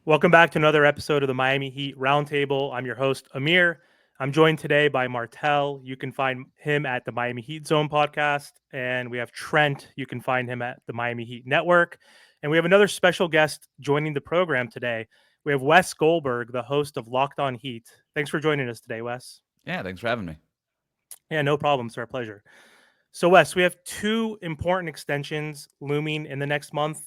Welcome back to another episode of the Miami Heat Roundtable. I'm your host, Amir. I'm joined today by Martel. You can find him at the Miami Heat Zone podcast. And we have Trent. You can find him at the Miami Heat Network. And we have another special guest joining the program today. We have Wes Goldberg, the host of Locked On Heat. Thanks for joining us today, Wes. Yeah, thanks for having me. Yeah, no problem. It's our pleasure. So, Wes, we have two important extensions looming in the next month.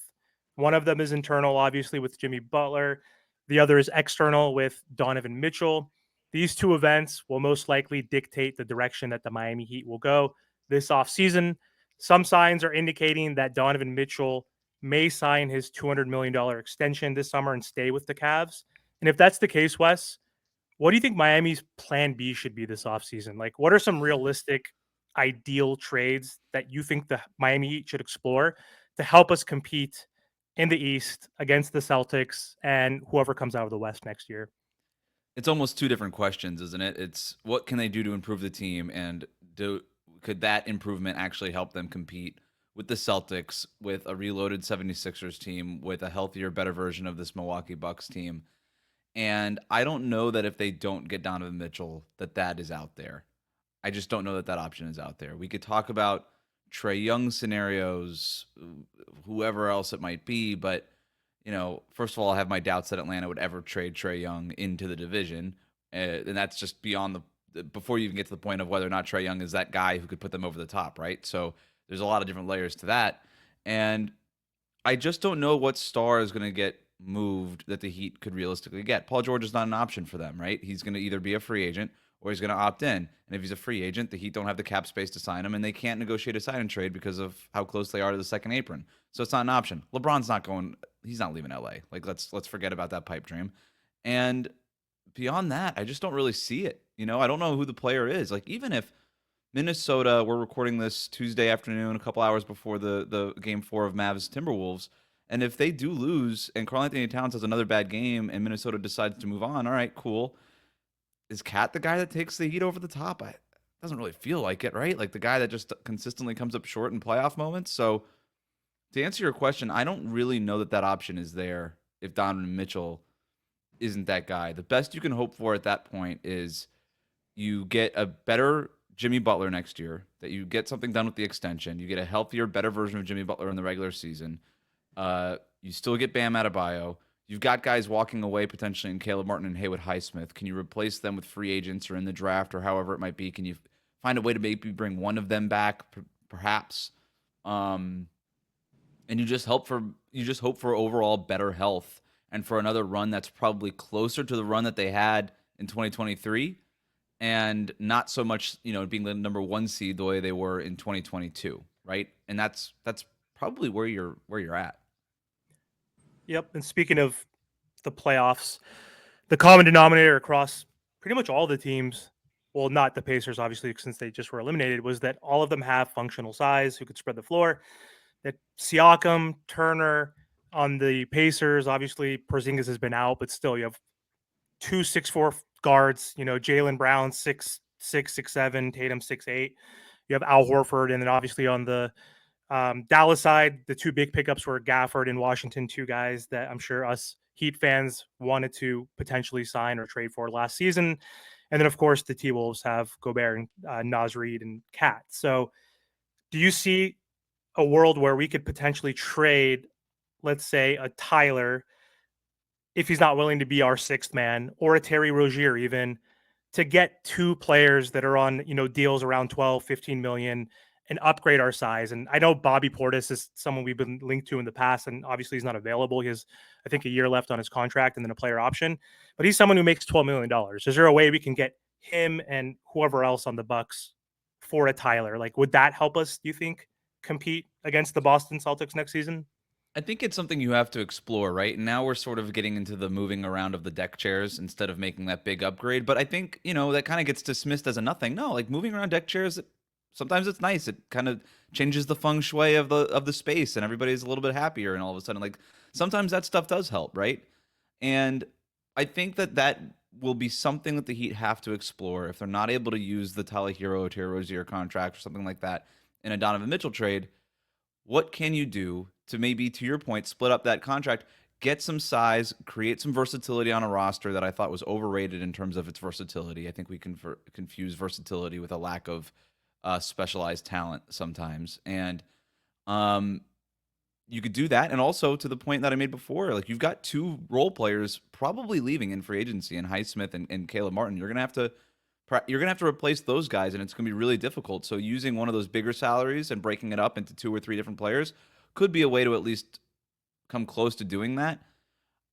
One of them is internal, obviously, with Jimmy Butler. The other is external with Donovan Mitchell. These two events will most likely dictate the direction that the Miami Heat will go this offseason. Some signs are indicating that Donovan Mitchell may sign his $200 million extension this summer and stay with the Cavs. And if that's the case, Wes, what do you think Miami's plan B should be this offseason? Like, what are some realistic, ideal trades that you think the Miami Heat should explore to help us compete in the East against the Celtics and whoever comes out of the West next year? It's almost two different questions, isn't it? It's what can they do to improve the team, and could that improvement actually help them compete with the Celtics, with a reloaded 76ers team, with a healthier, better version of this Milwaukee Bucks team? And I don't know that if they don't get Donovan Mitchell, that is out there. I just don't know that option is out there. We could talk about Trae Young scenarios, whoever else it might be, but first of all, I have my doubts that Atlanta would ever trade Trae Young into the division, and that's just beyond before you even get to the point of whether or not Trae Young is that guy who could put them over the top, right? So there's a lot of different layers to that, and I just don't know what star is going to get moved that the Heat could realistically get. Paul George is not an option for them, right? He's going to either be a free agent or he's going to opt in. And if he's a free agent, the Heat don't have the cap space to sign him, and they can't negotiate a sign and trade because of how close they are to the second apron. So it's not an option. LeBron's not going. He's not leaving LA. Like let's forget about that pipe dream. And beyond that, I just don't really see it. I don't know who the player is. Like even if Minnesota, we're recording this Tuesday afternoon, a couple hours before the game 4 of Mavs Timberwolves. And if they do lose and Karl Anthony Towns has another bad game and Minnesota decides to move on, all right, cool. Is Cat the guy that takes the Heat over the top? It doesn't really feel like it, right? Like the guy that just consistently comes up short in playoff moments. So to answer your question, I don't really know that option is there if Donovan Mitchell isn't that guy. The best you can hope for at that point is you get a better Jimmy Butler next year, that you get something done with the extension, you get a healthier, better version of Jimmy Butler in the regular season. You still get Bam Adebayo. You've got guys walking away potentially in Caleb Martin and Haywood Highsmith. Can you replace them with free agents or in the draft or however it might be? Can you find a way to maybe bring one of them back, perhaps? And you just hope for overall better health and for another run that's probably closer to the run that they had in 2023 and not so much, being the number 1 seed the way they were in 2022, right? And that's probably where you're at. Yep. And speaking of the playoffs, the common denominator across pretty much all the teams, well, not the Pacers, obviously, since they just were eliminated, was that all of them have functional size who could spread the floor. That Siakam, Turner on the Pacers, obviously Porzingis has been out, but still you have 2 6'4" guards. Jaylen Brown 6'6", 6'7", Tatum 6'8". You have Al Horford, and then obviously on the Dallas side, the two big pickups were Gafford and Washington, two guys that I'm sure us Heat fans wanted to potentially sign or trade for last season. And then, of course, the T-Wolves have Gobert and Naz Reid and Cat. So do you see a world where we could potentially trade, let's say, a Tyler, if he's not willing to be our sixth man, or a Terry Rozier even, to get two players that are on, deals around 12, 15 million and upgrade our size? And I know Bobby Portis is someone we've been linked to in the past, and obviously he's not available. He has, I think, a year left on his contract and then a player option, but he's someone who makes $12 million. Is there a way we can get him and whoever else on the Bucks for a Tyler? Like, would that help us, do you think, compete against the Boston Celtics next season? I think it's something you have to explore, right? And now we're sort of getting into the moving around of the deck chairs instead of making that big upgrade. But I think, that kind of gets dismissed as a nothing. No, like moving around deck chairs, sometimes it's nice. It kind of changes the feng shui of the space and everybody's a little bit happier and all of a sudden, like, sometimes that stuff does help, right? And I think that will be something that the Heat have to explore if they're not able to use the Tyler Hero or Terry Rozier contract or something like that in a Donovan Mitchell trade. What can you do to maybe, to your point, split up that contract, get some size, create some versatility on a roster that I thought was overrated in terms of its versatility. I think we confuse versatility with a lack of specialized talent sometimes. And um, you could do that. And also to the point that I made before, like you've got two role players probably leaving in free agency in Highsmith and Caleb Martin. You're gonna have to replace those guys, and it's gonna be really difficult. So using one of those bigger salaries and breaking it up into two or three different players could be a way to at least come close to doing that.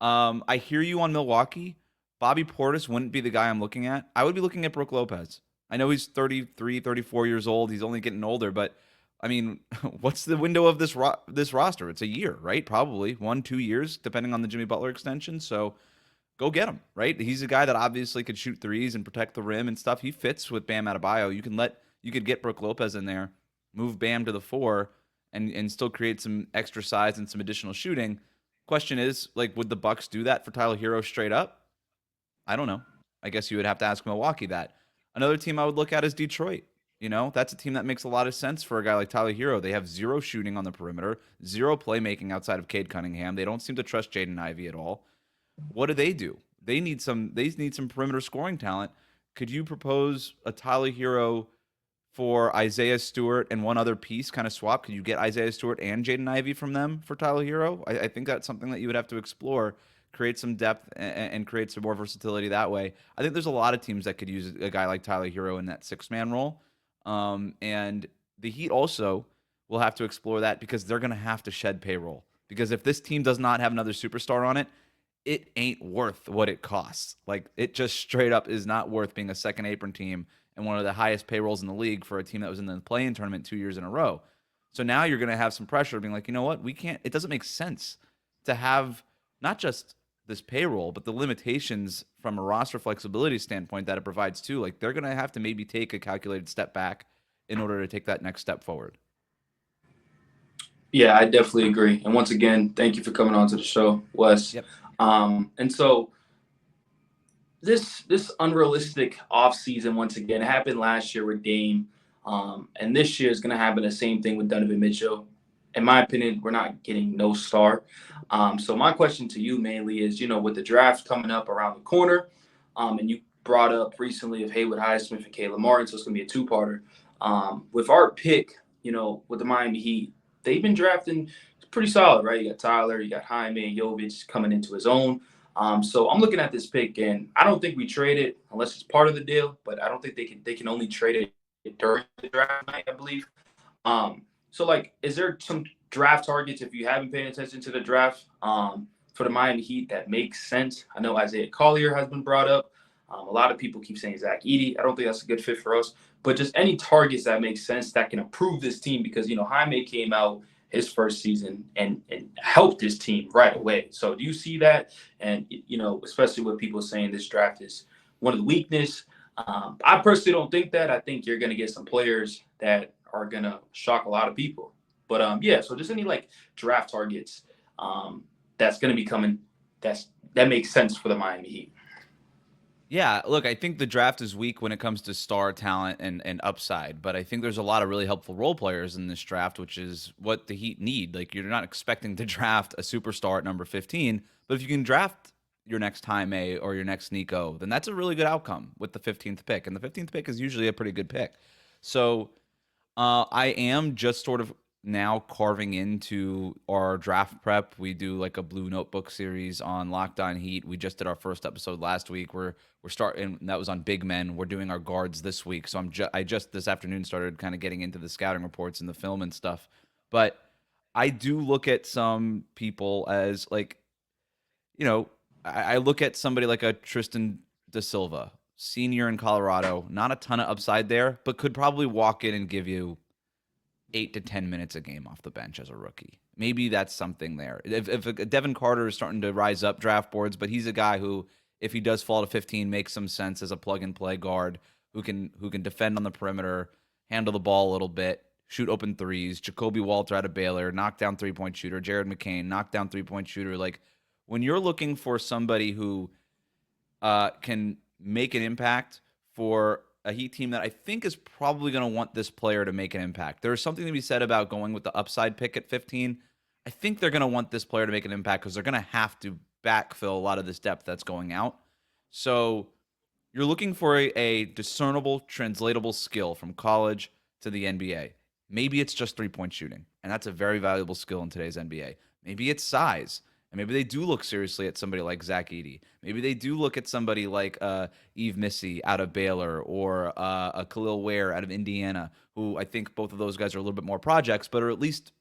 I hear you on Milwaukee. Bobby Portis wouldn't be the guy I'm looking at. I would be looking at Brook Lopez. I know he's 33, 34 years old. He's only getting older, but I mean, what's the window of this roster? It's a year, right? Probably 1-2 years, depending on the Jimmy Butler extension. So go get him, right? He's a guy that obviously could shoot threes and protect the rim and stuff. He fits with Bam Adebayo. You could get Brook Lopez in there, move Bam to the four, and still create some extra size and some additional shooting. Question is, like, would the Bucks do that for Tyler Hero straight up? I don't know. I guess you would have to ask Milwaukee that. Another team I would look at is Detroit. You know, that's a team that makes a lot of sense for a guy like Tyler Hero. They have zero shooting on the perimeter, zero playmaking outside of Cade Cunningham. They don't seem to trust Jaden Ivey at all. What do? They need some perimeter scoring talent. Could you propose a Tyler Hero for Isaiah Stewart and one other piece kind of swap? Could you get Isaiah Stewart and Jaden Ivey from them for Tyler Hero? I think that's something that you would have to explore, create some depth and create some more versatility that way. I think there's a lot of teams that could use a guy like Tyler Hero in that six-man role. And the Heat also will have to explore that because they're going to have to shed payroll. Because if this team does not have another superstar on it, it ain't worth what it costs. Like, it just straight up is not worth being a second apron team and one of the highest payrolls in the league for a team that was in the play-in tournament 2 years in a row. So now you're going to have some pressure being like, you know what? It doesn't make sense to have not just this payroll, but the limitations from a roster flexibility standpoint that it provides too. Like, they're going to have to maybe take a calculated step back in order to take that next step forward. Yeah, I definitely agree. And once again, thank you for coming on to the show, Wes. Yep. And so this unrealistic offseason, once again, happened last year with Dame. And this year is going to happen the same thing with Donovan Mitchell. In my opinion, we're not getting no star. So my question to you mainly is, with the draft coming up around the corner, and you brought up recently of Haywood Highsmith and Caleb Martin, so it's going to be a two-parter. With our pick, with the Miami Heat, they've been drafting pretty solid, right? You got Tyler, you got Jaime, Jovic coming into his own. So I'm looking at this pick, and I don't think we trade it unless it's part of the deal. But I don't think they can only trade it during the draft night, I believe. So is there some draft targets if you haven't paid attention to the draft for the Miami Heat that makes sense? I know Isaiah Collier has been brought up. A lot of people keep saying Zach Edey. I don't think that's a good fit for us. But just any targets that make sense that can improve this team because Jaime came out his first season and helped this team right away. So do you see that? And, especially with people saying this draft is one of the weakness. I personally don't think that. I think you're going to get some players that are going to shock a lot of people. But, so just any, draft targets that's going to be coming that makes sense for the Miami Heat. Yeah, look, I think the draft is weak when it comes to star talent and upside, but I think there's a lot of really helpful role players in this draft, which is what the Heat need. Like, you're not expecting to draft a superstar at number 15, but if you can draft your next Jaime or your next Nico, then that's a really good outcome with the 15th pick. And the 15th pick is usually a pretty good pick. So I am just sort of now carving into our draft prep. We do like a Blue Notebook series on Locked On Heat. We just did our first episode last week. We're starting, that was on big men. We're doing our guards this week. So I just this afternoon started kind of getting into the scouting reports and the film and stuff. But I do look at some people as I look at somebody like a Tristan Da Silva, senior in Colorado, not a ton of upside there, but could probably walk in and give you 8 to 10 minutes a game off the bench as a rookie. Maybe that's something there. If Devin Carter is starting to rise up draft boards, but he's a guy who, if he does fall to 15, makes some sense as a plug-and-play guard who can defend on the perimeter, handle the ball a little bit, shoot open threes. Jacoby Walter out of Baylor, knockdown three-point shooter. Jared McCain, knockdown three-point shooter. Like, when you're looking for somebody who can make an impact for a Heat team that I think is probably going to want this player to make an impact. There's something to be said about going with the upside pick at 15. I think they're going to want this player to make an impact because they're going to have to backfill a lot of this depth that's going out. So you're looking for a discernible, translatable skill from college to the NBA. Maybe it's just 3-point shooting, and that's a very valuable skill in today's NBA. Maybe it's size, and maybe they do look seriously at somebody like Zach Edey. Maybe they do look at somebody like Eve Missy out of Baylor or a Khalil Ware out of Indiana, who I think both of those guys are a little bit more projects, but are at least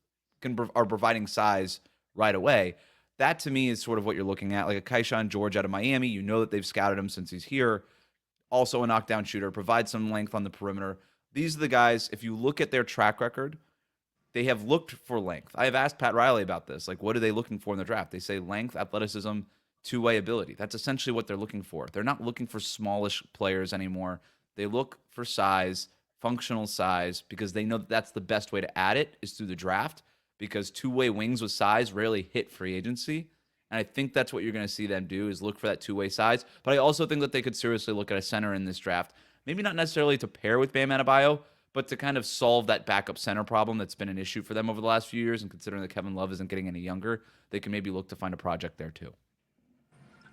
are providing size right away. That to me is sort of what you're looking at, like a Kaishan George out of Miami. You know that they've scouted him since he's here. Also a knockdown shooter, provides some length on the perimeter. These are the guys, if you look at their track record, they have looked for length. I have asked Pat Riley about this. Like, what are they looking for in the draft? They say length, athleticism, two-way ability. That's essentially what they're looking for. They're not looking for smallish players anymore. They look for size, functional size, because they know that that's the best way to add it is through the draft, because two-way wings with size rarely hit free agency. And I think that's what you're going to see them do is look for that two-way size. But I also think that they could seriously look at a center in this draft. Maybe not necessarily to pair with Bam Adebayo, but to kind of solve that backup center problem that's been an issue for them over the last few years. And considering that Kevin Love isn't getting any younger, they can maybe look to find a project there too.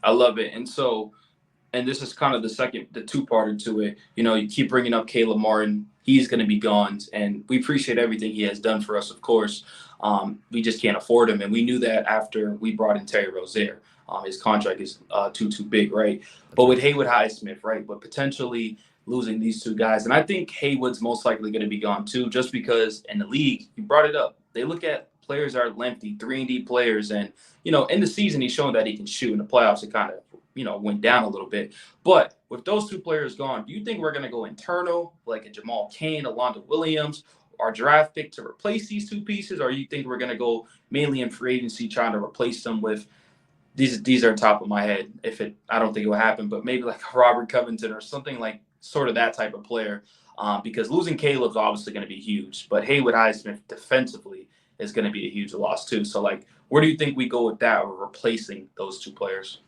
I love it. And this is kind of the two-parter to it. You know, you keep bringing up Caleb Martin. He's going to be gone, and we appreciate everything he has done for us, of course. We just can't afford him, and we knew that after we brought in Terry Rozier. His contract is too big, right? But with Haywood Highsmith, right? But potentially losing these two guys. And I think Haywood's most likely going to be gone too, just because in the league, you brought it up, they look at players that are lengthy, 3-and-D players. And, you know, in the season, he's shown that he can shoot. In the playoffs, it kind of, you know, went down a little bit. But with those two players gone, do you think we're going to go internal, like a Jamal Cain, a Lonzo Williams, our draft pick to replace these two pieces? Or you think we're going to go mainly in free agency trying to replace them with these are top of my head. I don't think it will happen, but maybe like a Robert Covington or something like sort of that type of player. Because losing Caleb's obviously going to be huge, but Haywood Highsmith defensively is going to be a huge loss too. So like, where do you think we go with that or replacing those two players?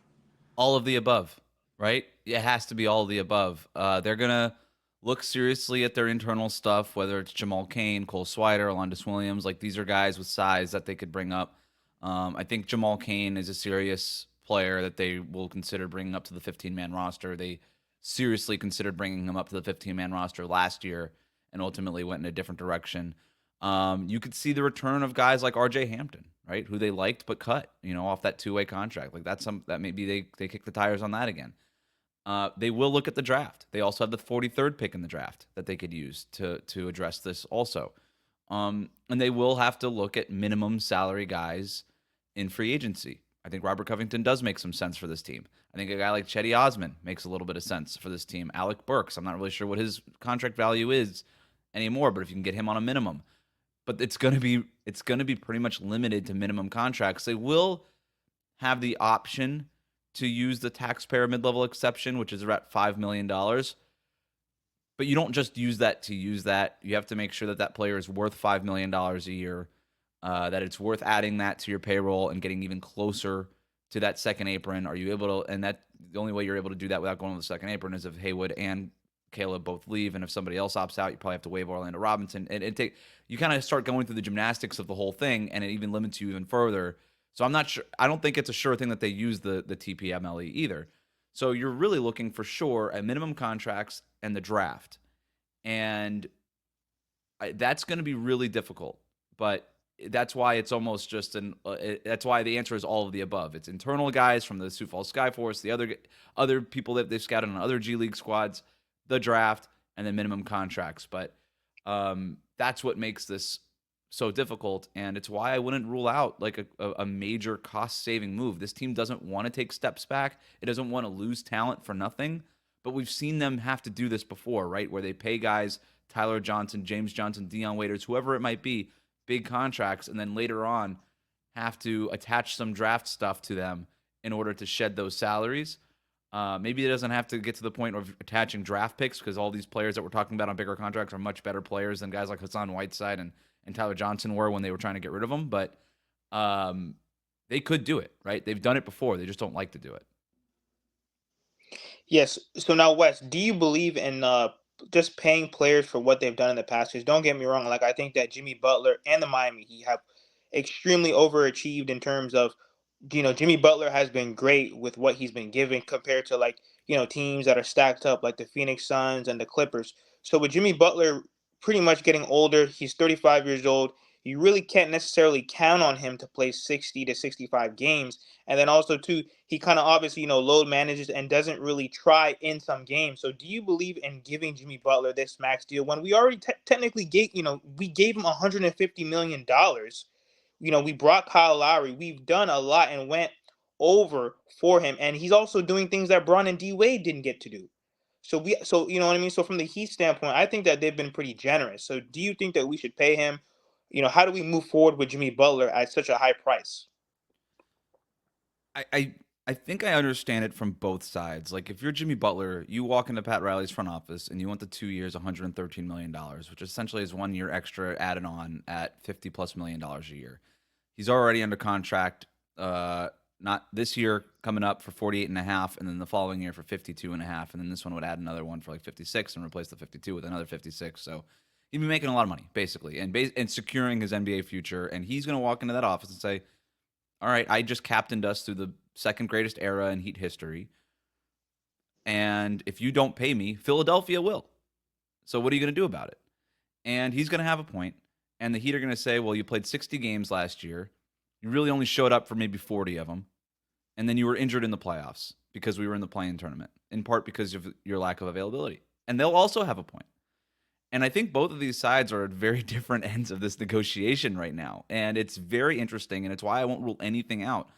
All of the above, right? It has to be all of the above. They're going to look seriously at their internal stuff, whether it's Jamal Cain, Cole Swider, Alondas Williams. Like, these are guys with size that they could bring up. I think Jamal Cain is a serious player that they will consider bringing up to the 15-man roster. They seriously considered bringing him up to the 15-man roster last year and ultimately went in a different direction. You could see the return of guys like RJ Hampton, right, who they liked but cut, you know, off that two-way contract. Like, that's that maybe they kick the tires on that again. They will look at the draft. They also have the 43rd pick in the draft that they could use to address this also. And they will have to look at minimum salary guys in free agency. I think Robert Covington does make some sense for this team. I think a guy like Chetty Osman makes a little bit of sense for this team. Alec Burks, I'm not really sure what his contract value is anymore, but if you can get him on a minimum. But it's going to be pretty much limited to minimum contracts. They will have the option to use the taxpayer mid-level exception, which is about $5 million. But you don't just use that to use that. You have to make sure that that player is worth $5 million a year, that it's worth adding that to your payroll and getting even closer to that second apron. Are you able to? And that the only way you're able to do that without going to the second apron is if Haywood and Caleb both leave, and if somebody else opts out, you probably have to waive Orlando Robinson. And you kind of start going through the gymnastics of the whole thing, and it even limits you even further. So I'm not sure. I don't think it's a sure thing that they use the TPMLE either. So you're really looking for sure at minimum contracts and the draft, and that's going to be really difficult. But that's why it's almost just that's why the answer is all of the above. It's internal guys from the Sioux Falls Skyforce, the other people that they've scouted on other G League squads, the draft, and then minimum contracts. But that's what makes this so difficult, and it's why I wouldn't rule out like a major cost-saving move. This team doesn't want to take steps back. It doesn't want to lose talent for nothing, but we've seen them have to do this before, right? Where they pay guys, Tyler Johnson, James Johnson, Dion Waiters, whoever it might be, big contracts, and then later on have to attach some draft stuff to them in order to shed those salaries. Maybe it doesn't have to get to the point of attaching draft picks, because all these players that we're talking about on bigger contracts are much better players than guys like Hassan Whiteside and Tyler Johnson were when they were trying to get rid of him. But they could do it, right? They've done it before. They just don't like to do it. Yes. So now, Wes, do you believe in just paying players for what they've done in the past? Because don't get me wrong, like I think that Jimmy Butler and the Miami Heat have extremely overachieved in terms of, Jimmy Butler has been great with what he's been given compared to like, teams that are stacked up like the Phoenix Suns and the Clippers. So with Jimmy Butler pretty much getting older, he's 35 years old. You really can't necessarily count on him to play 60 to 65 games. And then also too, he kind of obviously, load manages and doesn't really try in some games. So do you believe in giving Jimmy Butler this max deal when we already technically gave, we gave him $150 million? We brought Kyle Lowry. We've done a lot and went over for him. And he's also doing things that Bron and D Wade didn't get to do. So you know what I mean? So from the Heat standpoint, I think that they've been pretty generous. So do you think that we should pay him? How do we move forward with Jimmy Butler at such a high price? I think I understand it from both sides. Like if you're Jimmy Butler, you walk into Pat Riley's front office and you want the 2 years, $113 million, which essentially is 1 year extra added on at $50+ million a year. He's already under contract, not this year coming up for 48 and a half, and then the following year for 52 and a half, and then this one would add another one for like 56 and replace the 52 with another 56. So he'd be making a lot of money basically, and securing his NBA future. And he's going to walk into that office and say, all right, I just captained us through the second greatest era in Heat history. And if you don't pay me, Philadelphia will. So what are you going to do about it? And he's going to have a point. And the Heat are going to say, well, you played 60 games last year. You really only showed up for maybe 40 of them. And then you were injured in the playoffs because we were in the play-in tournament, in part because of your lack of availability. And they'll also have a point. And I think both of these sides are at very different ends of this negotiation right now. And it's very interesting, and it's why I won't rule anything out.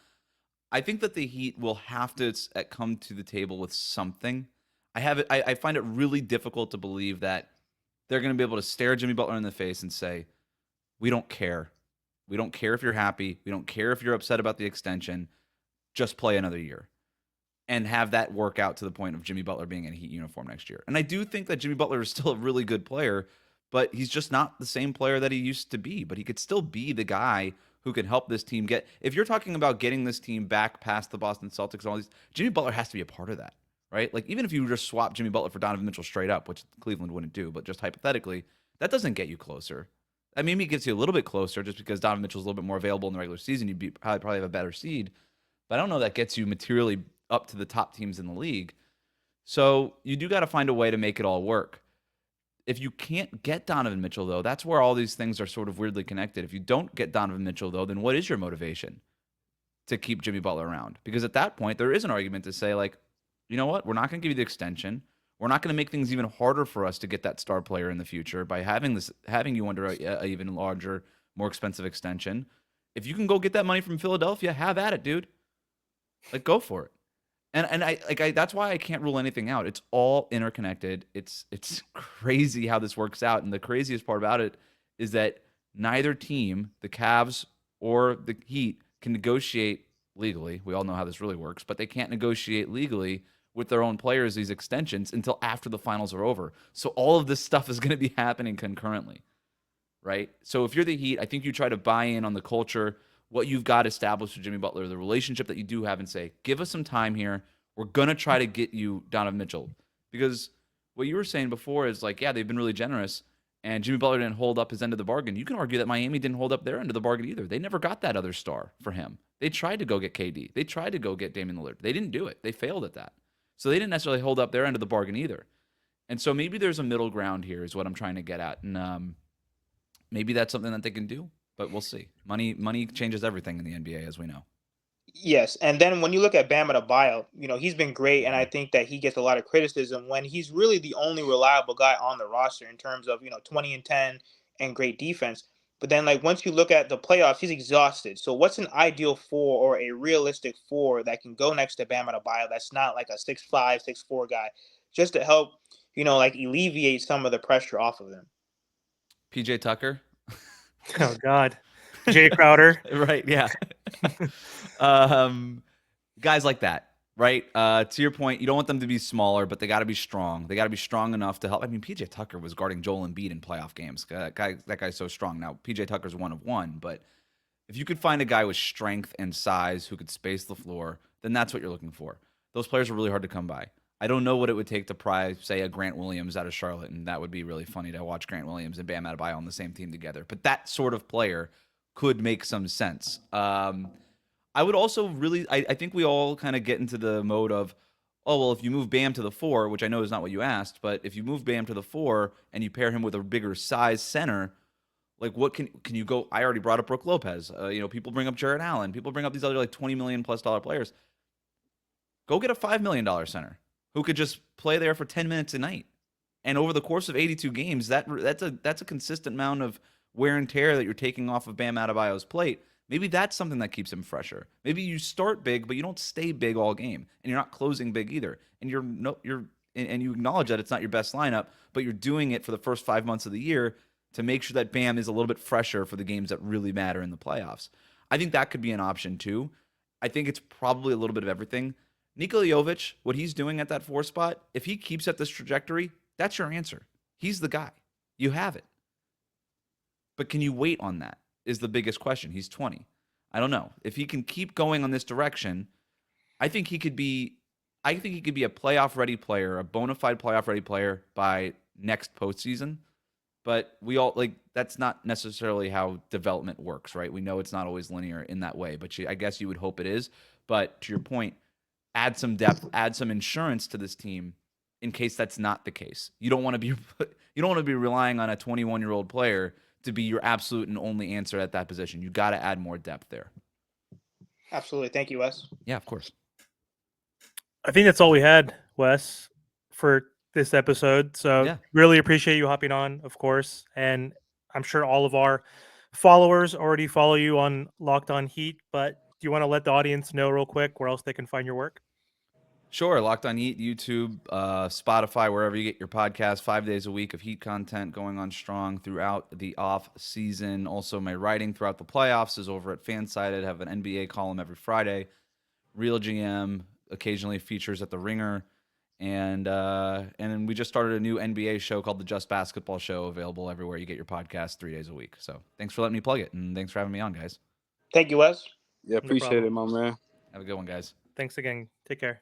I think that the Heat will have to come to the table with something. I find it really difficult to believe that they're going to be able to stare Jimmy Butler in the face and say, we don't care. We don't care if you're happy. We don't care if you're upset about the extension. Just play another year. And have that work out to the point of Jimmy Butler being in a Heat uniform next year. And I do think that Jimmy Butler is still a really good player, but he's just not the same player that he used to be. But he could still be the guy who can help this team get. If you're talking about getting this team back past the Boston Celtics and all these, Jimmy Butler has to be a part of that, right? Like even if you just swap Jimmy Butler for Donovan Mitchell straight up, which Cleveland wouldn't do, but just hypothetically, that doesn't get you closer. I mean, it gets you a little bit closer just because Donovan Mitchell's a little bit more available in the regular season. You'd probably have a better seed. But I don't know that gets you materially up to the top teams in the league. So you do got to find a way to make it all work. If you can't get Donovan Mitchell, though, that's where all these things are sort of weirdly connected. If you don't get Donovan Mitchell, though, then what is your motivation to keep Jimmy Butler around? Because at that point, there is an argument to say, like, you know what? We're not going to give you the extension. We're not going to make things even harder for us to get that star player in the future by having you under a even larger, more expensive extension. If you can go get that money from Philadelphia, have at it, dude. Like, go for it. And I that's why I can't rule anything out. It's all interconnected. It's crazy how this works out. And the craziest part about it is that neither team, the Cavs or the Heat, can negotiate legally. We all know how this really works, but they can't negotiate legally with their own players these extensions until after the finals are over. So all of this stuff is going to be happening concurrently, right? So if you're the Heat, I think you try to buy in on the culture, what you've got established with Jimmy Butler, the relationship that you do have, and say, give us some time here. We're going to try to get you Donovan Mitchell. Because what you were saying before is like, yeah, they've been really generous, and Jimmy Butler didn't hold up his end of the bargain. You can argue that Miami didn't hold up their end of the bargain either. They never got that other star for him. They tried to go get KD. They tried to go get Damian Lillard. They didn't do it. They failed at that. So they didn't necessarily hold up their end of the bargain either. And so maybe there's a middle ground here is what I'm trying to get at. And maybe that's something that they can do. But we'll see. Money changes everything in the NBA, as we know. Yes, and then when you look at Bam Adebayo, he's been great, and I think that he gets a lot of criticism when he's really the only reliable guy on the roster in terms of 20 and 10 and great defense. But then, like once you look at the playoffs, he's exhausted. So what's an ideal four or a realistic four that can go next to Bam Adebayo? That's not like a 6'5", 6'4" guy, just to help like alleviate some of the pressure off of them. PJ Tucker. Oh God, Jay Crowder. Right? Yeah. Guys like that, right? To your point, you don't want them to be smaller, but they got to be strong. They got to be strong enough to help. I mean, PJ Tucker was guarding Joel Embiid in playoff games. That guy's so strong. Now, PJ Tucker's one of one, but if you could find a guy with strength and size who could space the floor, then that's what you're looking for. Those players are really hard to come by. I don't know what it would take to pry, say, a Grant Williams out of Charlotte, and that would be really funny to watch Grant Williams and Bam Adebayo on the same team together. But that sort of player could make some sense. I would also really, I think we all kind of get into the mode of, oh, well, if you move Bam to the 4, which I know is not what you asked, but if you move Bam to the 4 and you pair him with a bigger size center, like what can you go? I already brought up Brook Lopez. People bring up Jarrett Allen. People bring up these other like $20 million plus players. Go get a $5 million center who could just play there for 10 minutes a night. And over the course of 82 games, that's a consistent amount of wear and tear that you're taking off of Bam Adebayo's plate. Maybe that's something that keeps him fresher. Maybe you start big, but you don't stay big all game, and you're not closing big either. And and you acknowledge that it's not your best lineup, but you're doing it for the first 5 months of the year to make sure that Bam is a little bit fresher for the games that really matter in the playoffs. I think that could be an option too. I think it's probably a little bit of everything. Nikola Jovic, what he's doing at that 4 spot, if he keeps at this trajectory, that's your answer. He's the guy. You have it. But can you wait on that is the biggest question. He's 20. I don't know. If he can keep going on this direction, I think he could be a playoff ready player, a bona fide playoff ready player by next postseason. But we all that's not necessarily how development works, right? We know it's not always linear in that way, but I guess you would hope it is. But to your point, add some depth, add some insurance to this team in case that's not the case. You don't want to be relying on a 21-year-old player to be your absolute and only answer at that position. You got to add more depth there. Absolutely. Thank you, Wes. Yeah, of course. I think that's all we had, Wes, for this episode. So really appreciate you hopping on, of course. And I'm sure all of our followers already follow you on Locked On Heat, but do you want to let the audience know real quick where else they can find your work? Sure. Locked On Heat, YouTube, Spotify, wherever you get your podcast, 5 days a week of Heat content going on strong throughout the off season. Also, my writing throughout the playoffs is over at Fansided. I have an NBA column every Friday. Real GM occasionally features at The Ringer. And then we just started a new NBA show called the Just Basketball Show, available everywhere you get your podcast 3 days a week. So thanks for letting me plug it, and thanks for having me on, guys. Thank you, Wes. Yeah, appreciate it, my man. Have a good one, guys. Thanks again. Take care.